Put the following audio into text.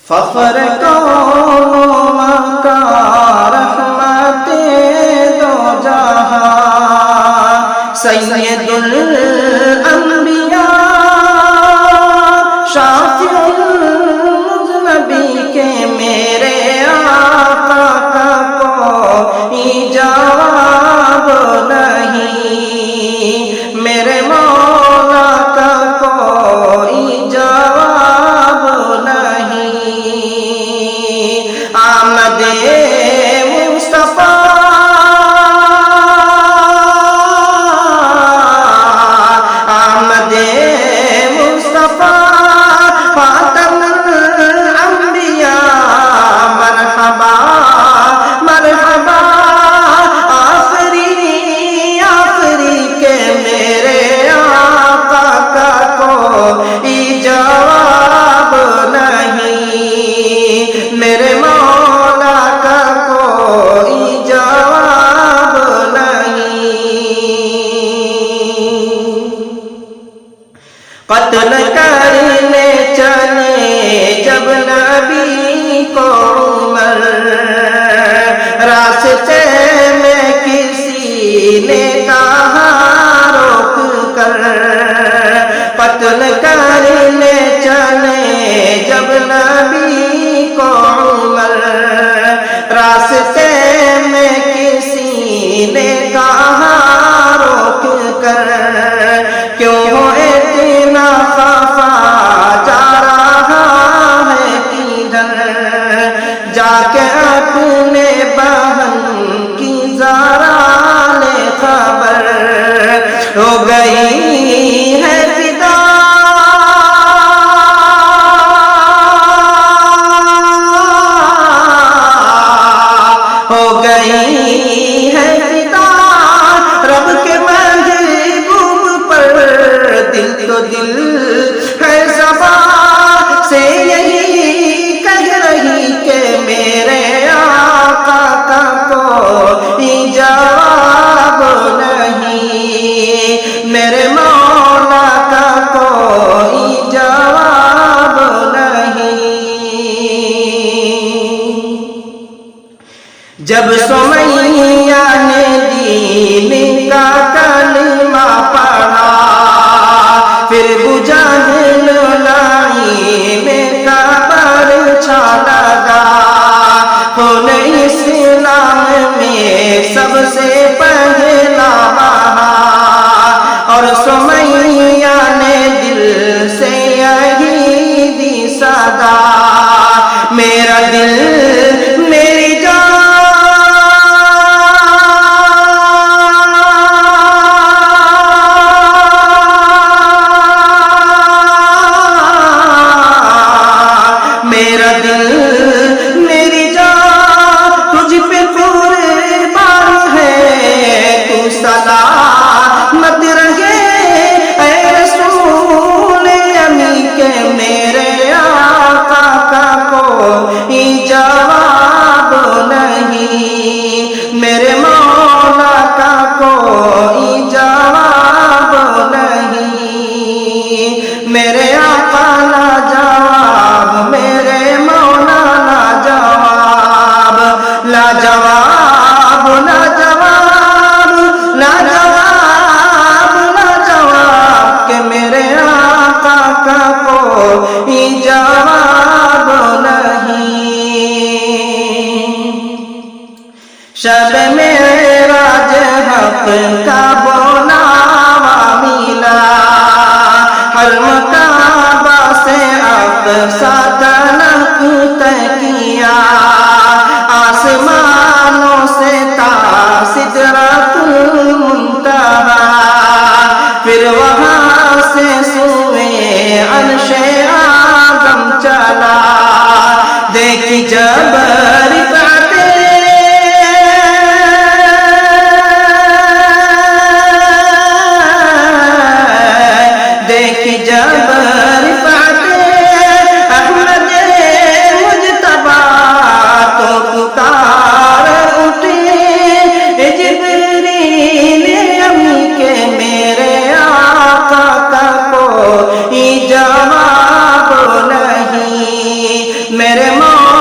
فخر کون مکہ رحمت دو جہاں سید الانبیاء شافع المذنبی کے میرے آقا کا کوئی جواب نہیں، میرے مولا کا کوئی جواب نہیں۔ آمد مصطفیٰ آمد مصطفیٰ فاتح الانبیاء مرحبا مرحبا، آخری کے میرے آقا کا کوئی جواب نہیں، میرے مولا کا کوئی جواب نہیں۔ قتل کرنے چلے جب نبی کو عمر، راستے میں کسی نے کہا روک کر، قتل کرنے چلے جب نبی کو عمر، راستے میں کسی نے کہا روک کر، کیوں ہو اتنا خفا جا رہا ہے کدھر، جا کے اپنے بہن کی ذرا لے خبر، ہو گئی ہے فدا ہو گئی ہے فدا رب کے محبوب پر، دل تو دل ہے زباں سے یہی کہہ رہی کہ میرے آقا کا کوئی جواب نہیں، میرے مولا کا کوئی جواب نہیں۔ جب سمیہ نے دین کا کلمہ پڑھا، پھر بجھل لائن کا برچھا لگا، خون اسلام میں سب سے پہلا بہا، اور سمیہ نے دل سے یہی دی صدا، میرا دل میری جان میرا دل میری جان تجھ پہ قربان ہے، تو سلامت رہے اے رسول امی کے میرے آقا کا کوئی جواب نہیں، میرے مولا کا کوئی جواب نہیں، میرے آقا لا جواب، میرے مولا لا جواب، لا جواب لا جواب لا جواب لا جواب، کہ میرے آقا کا کوئی جواب نہیں۔ شب معراج حق کا بلاوا ملا، حرم کعبہ سے اقصی طے کیا، آسمانوں سے تا سدرۃ المنتہا، پھر وہاں سے سوئے عرش اعظم چلا، دیکھی جب رفعتیں دیکھی جب رفعتیں احمد مجتبیٰ، تو پکار اٹھے جبریل امی کے میرے آقا کا کوئی جواب نہیں، میرے میرے مولا